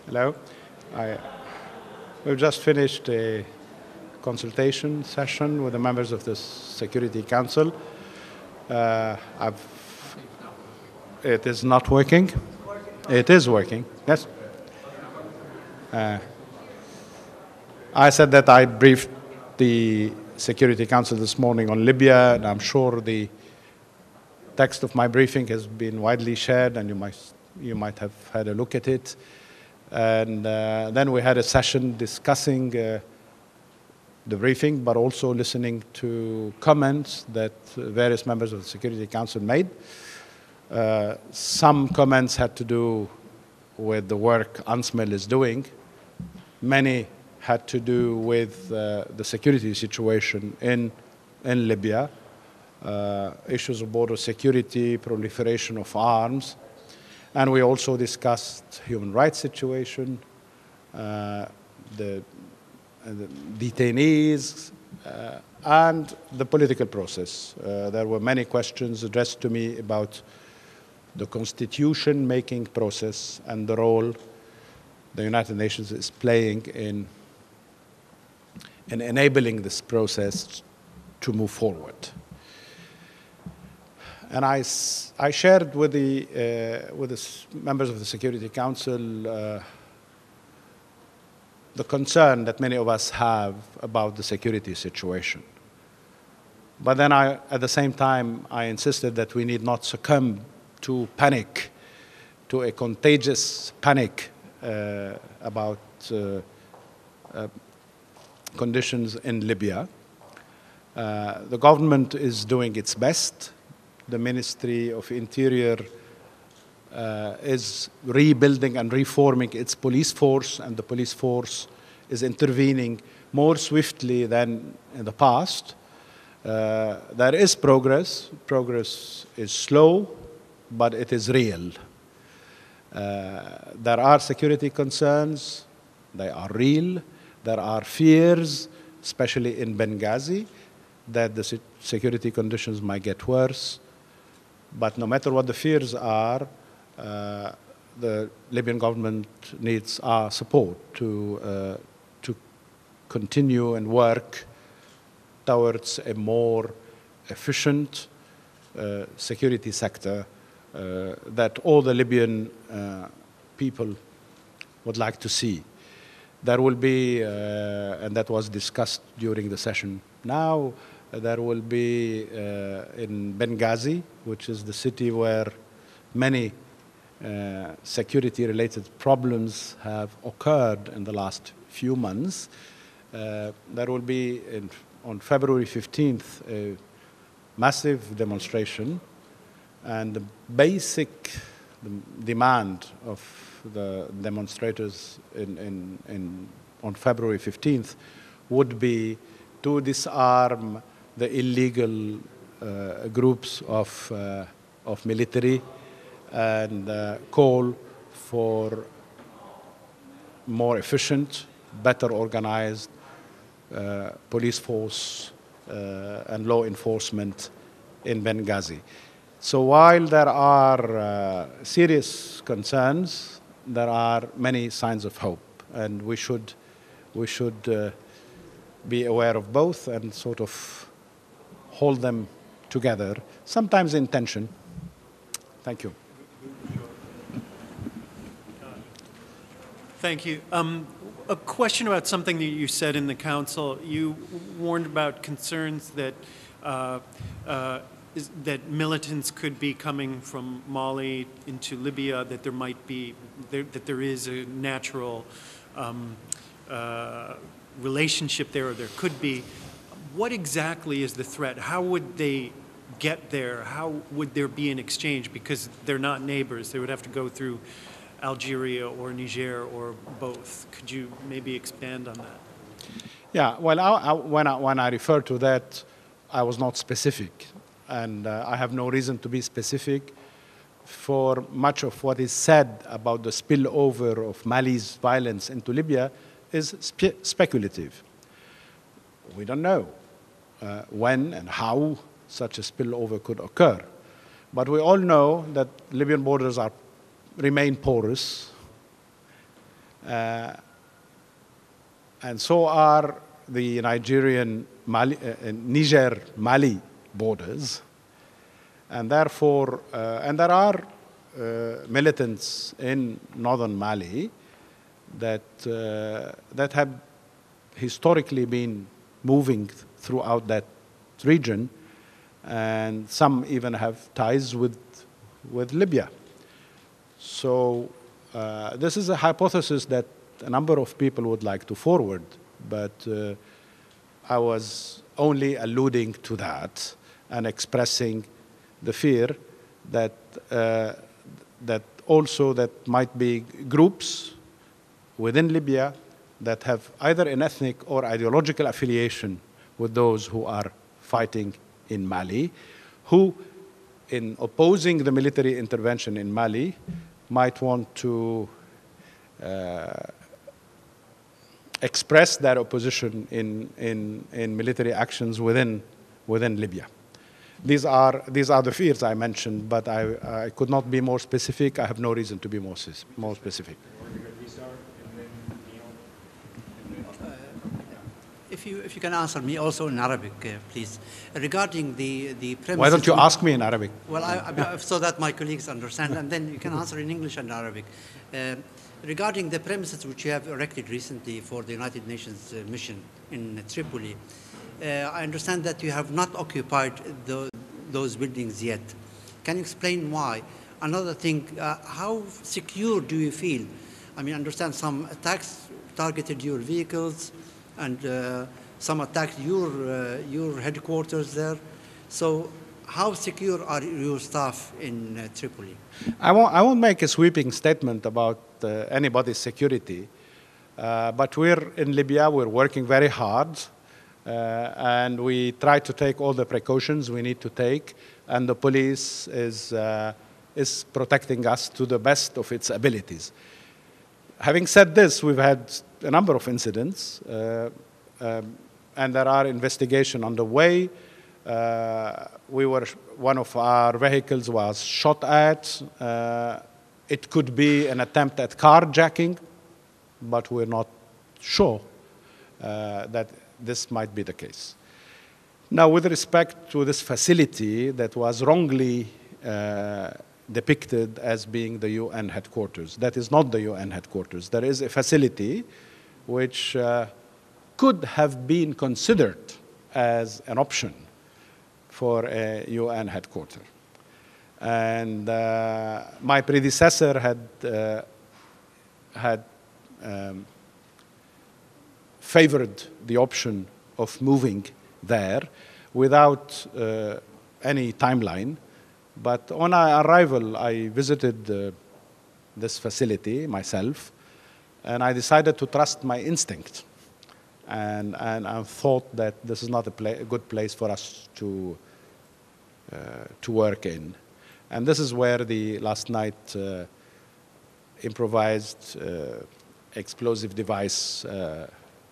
Hello. We've just finished a consultation session with the members of the Security Council. It is not working. It is working. Yes. I said that I briefed the Security Council this morning on Libya, and I'm sure the text of my briefing has been widely shared, and you might have had a look at it. And then we had a session discussing the briefing, but also listening to comments that various members of the Security Council made. Some comments had to do with the work UNSMIL is doing. Many had to do with the security situation in Libya, issues of border security, proliferation of arms. And we also discussed human rights situation, the detainees, and the political process. There were many questions addressed to me about the constitution-making process and the role the United Nations is playing in enabling this process to move forward. And I shared with the members of the Security Council the concern that many of us have about the security situation. But then at the same time, I insisted that we need not succumb to panic, to a contagious panic about conditions in Libya. The government is doing its best. The Ministry of Interior is rebuilding and reforming its police force, and the police force is intervening more swiftly than in the past. There is progress. Progress is slow, but it is real. There are security concerns. They are real. There are fears, especially in Benghazi, that the security conditions might get worse. But no matter what the fears are, the Libyan government needs our support to continue and work towards a more efficient security sector that all the Libyan people would like to see. There will be, and that was discussed during the session now, there will be in Benghazi, which is the city where many security-related problems have occurred in the last few months. There will be, on February 15th, a massive demonstration, and the basic demand of the demonstrators on February 15th would be to disarm the illegal groups of military and call for more efficient, better organized police force and law enforcement in Benghazi. So while there are serious concerns, there are many signs of hope, and we should be aware of both and sort of hold them together, sometimes in tension. Thank you. Thank you. A question about something that you said in the council. You warned about concerns that that militants could be coming from Mali into Libya, that there might be, that there is a natural relationship there, or there could be. What exactly is the threat? How would they get there? How would there be an exchange? Because they're not neighbors. They would have to go through Algeria or Niger or both. Could you maybe expand on that? Yeah, well, when I refer to that, I was not specific. And I have no reason to be specific, for much of what is said about the spillover of Mali's violence into Libya is speculative. We don't know when and how such a spillover could occur. But we all know that Libyan borders remain porous, And so are the Niger-Mali borders. And therefore, and there are militants in northern Mali that have historically been moving throughout that region, and some even have ties with Libya. So this is a hypothesis that a number of people would like to forward, but I was only alluding to that and expressing the fear that that might be groups within Libya that have either an ethnic or ideological affiliation with those who are fighting in Mali, who, in opposing the military intervention in Mali, might want to express their opposition in military actions within Libya. These are the fears I mentioned, but I could not be more specific. I have no reason to be more specific. If you can answer me also in Arabic, please, regarding the premises. Why don't you ask me in Arabic? Well, so that my colleagues understand, and then you can answer in English and Arabic. Regarding the premises which you have erected recently for the United Nations mission in Tripoli, I understand that you have not occupied those buildings yet. Can you explain why? Another thing, how secure do you feel? I mean, I understand some attacks targeted your vehicles, and some attacked your headquarters there. So how secure are your staff in Tripoli? I won't make a sweeping statement about anybody's security, but we're in Libya, we're working very hard, and we try to take all the precautions we need to take, and the police is protecting us to the best of its abilities. Having said this, we've had a number of incidents, and there are investigations underway. One of our vehicles was shot at. It could be an attempt at carjacking, but we're not sure that this might be the case. Now, with respect to this facility that was wrongly depicted as being the UN headquarters, that is not the UN headquarters. There is a facility which could have been considered as an option for a UN headquarters. And my predecessor had favored the option of moving there without any timeline. But on our arrival, I visited this facility myself, and I decided to trust my instinct. And I thought that this is not a good place for us to work in. And this is where the last night improvised explosive device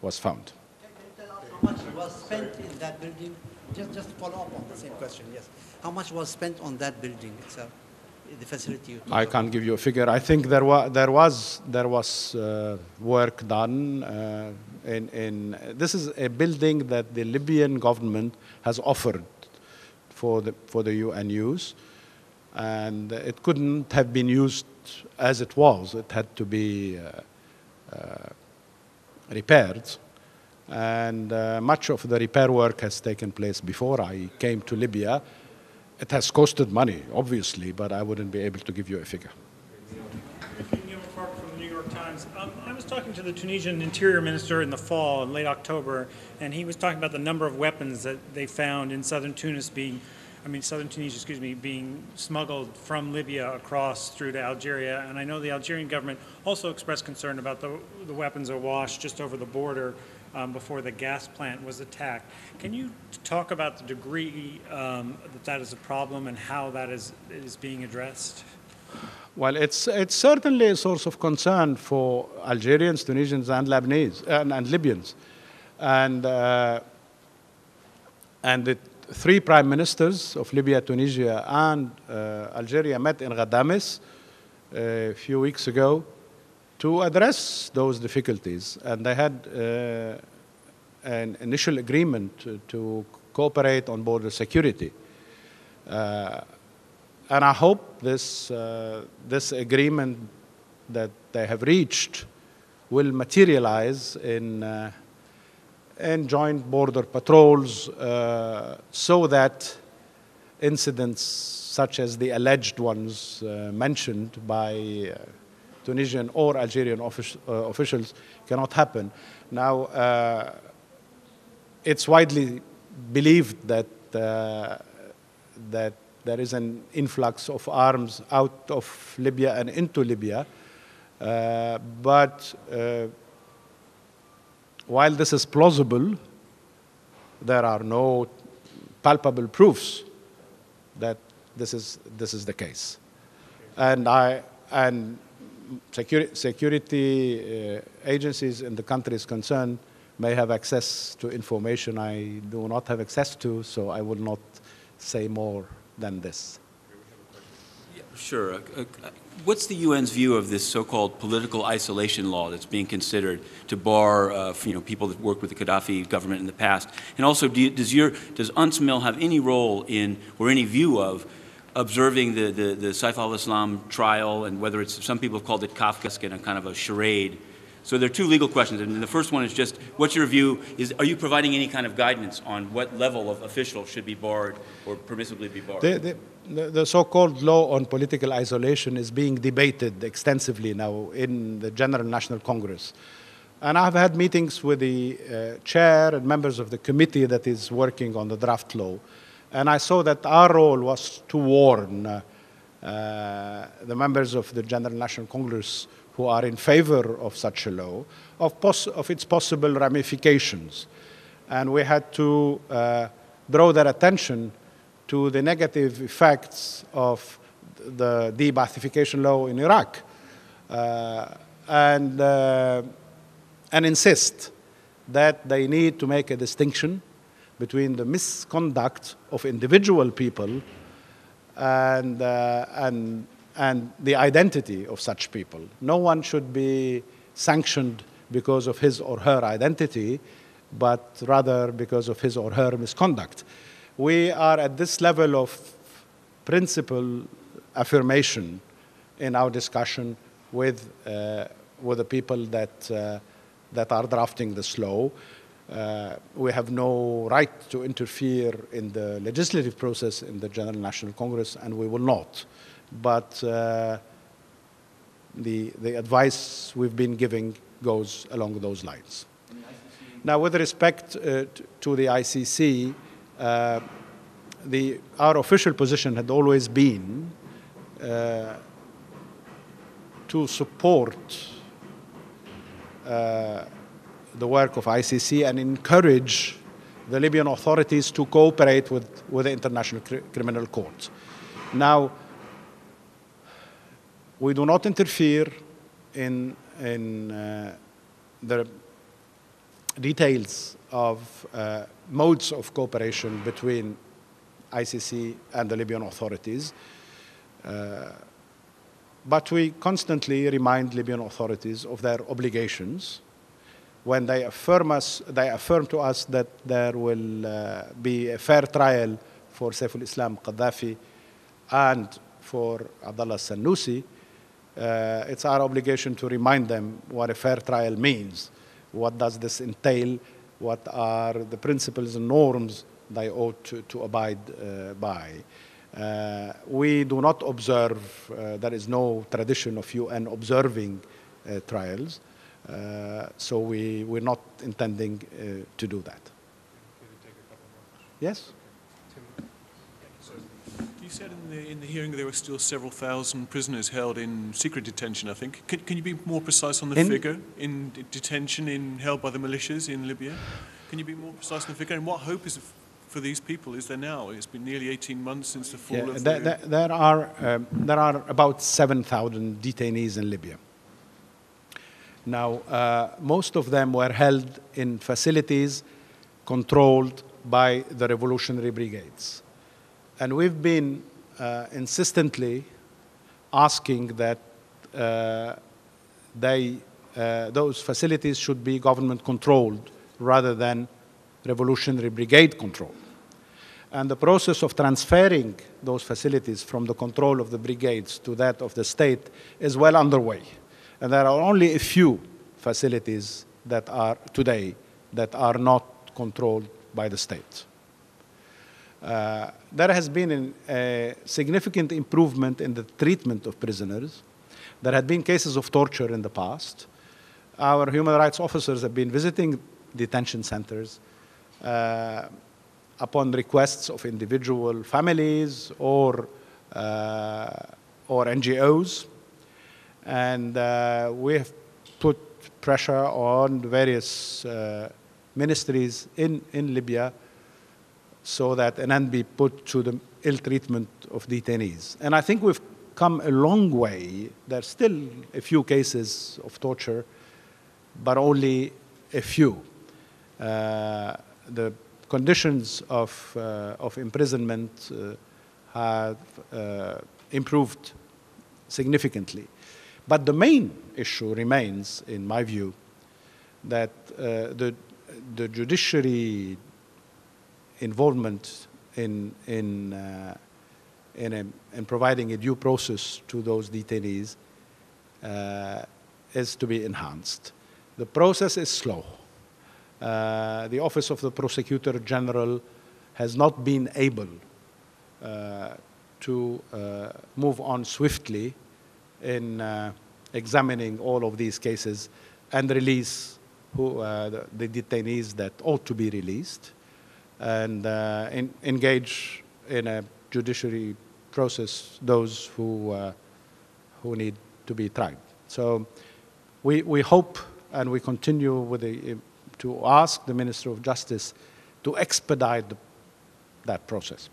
was found. Can you tell us how much was spent in that building? Just to follow up on the same question, yes. How much was spent on that building itself, the facility you talked I can't give you a figure. I think there was work done. This is a building that the Libyan government has offered for the UN use, and it couldn't have been used as it was. It had to be repaired, and much of the repair work has taken place before I came to Libya. It has costed money, obviously, but I wouldn't be able to give you a figure. Neil Clark from the New York Times. I was talking to the Tunisian Interior Minister in the fall, in late October, and he was talking about the number of weapons that they found in southern Tunisia, being smuggled from Libya across through to Algeria. And I know the Algerian government also expressed concern about the weapons awash just over the border before the gas plant was attacked. Can you talk about the degree that is a problem and how that is being addressed? Well, it's certainly a source of concern for Algerians, Tunisians, and Lebanese and Libyans, and the three prime ministers of Libya, Tunisia, and Algeria met in Ghadames a few weeks ago to address those difficulties. And they had an initial agreement to cooperate on border security. And I hope this agreement that they have reached will materialize in joint border patrols so that incidents such as the alleged ones mentioned by Tunisian or Algerian officials cannot happen. Now, it's widely believed that that there is an influx of arms out of Libya and into Libya, but while this is plausible, there are no palpable proofs that this is the case. And security agencies in the countries concerned may have access to information I do not have access to, so I will not say more than this. Yeah, sure. What's the UN's view of this so-called political isolation law that's being considered to bar people that worked with the Gaddafi government in the past? And also, does UNSMIL have any role in or any view of observing the Saif al-Islam trial, and whether it's, some people have called it Kafkaesque and a kind of a charade? So there are two legal questions, and the first one is just, what's your view? Are you providing any kind of guidance on what level of official should be barred or permissibly be barred? The so-called law on political isolation is being debated extensively now in the General National Congress. And I've had meetings with the chair and members of the committee that is working on the draft law. And I saw that our role was to warn the members of the General National Congress who are in favor of such a law of its possible ramifications. And we had to draw their attention to the negative effects of the de-Baathification law in Iraq, and insist that they need to make a distinction between the misconduct of individual people and the identity of such people. No one should be sanctioned because of his or her identity, but rather because of his or her misconduct. We are at this level of principle affirmation in our discussion with the people that are drafting this law. We have no right to interfere in the legislative process in the General National Congress, and we will not. But the advice we've been giving goes along those lines. Now, with respect to the ICC, our official position had always been to support the work of ICC and encourage the Libyan authorities to cooperate with the International Criminal Court. Now, we do not interfere in the details of modes of cooperation between ICC and the Libyan authorities, but we constantly remind Libyan authorities of their obligations. When they affirm to us that there will be a fair trial for Saif al-Islam Gaddafi and for Abdullah Sanusi, it's our obligation to remind them what a fair trial means. What does this entail? What are the principles and norms they ought to abide by? We do not observe, there is no tradition of UN observing trials. So we're not intending to do that. Yes? You said in the hearing there were still several thousand prisoners held in secret detention, I think. Can you be more precise on the figure in detention held by the militias in Libya? Can you be more precise on the figure? And what hope is for these people is there now? It's been nearly 18 months since the fall of the... There are about 7,000 detainees in Libya. Now, most of them were held in facilities controlled by the revolutionary brigades. And we've been insistently asking that those facilities should be government-controlled rather than revolutionary brigade control. And the process of transferring those facilities from the control of the brigades to that of the state is well underway. And there are only a few facilities that are today that are not controlled by the state. There has been a significant improvement in the treatment of prisoners. There had been cases of torture in the past. Our human rights officers have been visiting detention centers upon requests of individual families or NGOs. And we have put pressure on various ministries in Libya so that an end be put to the ill treatment of detainees. And I think we've come a long way. There's still a few cases of torture, but only a few. The conditions of imprisonment have improved significantly. But the main issue remains, in my view, that the judiciary involvement in providing a due process to those detainees is to be enhanced. The process is slow. The Office of the Prosecutor General has not been able to move on swiftly in examining all of these cases and release the detainees that ought to be released, and engage in a judiciary process those who need to be tried. So we hope, and we continue with to ask the Minister of Justice to expedite that process.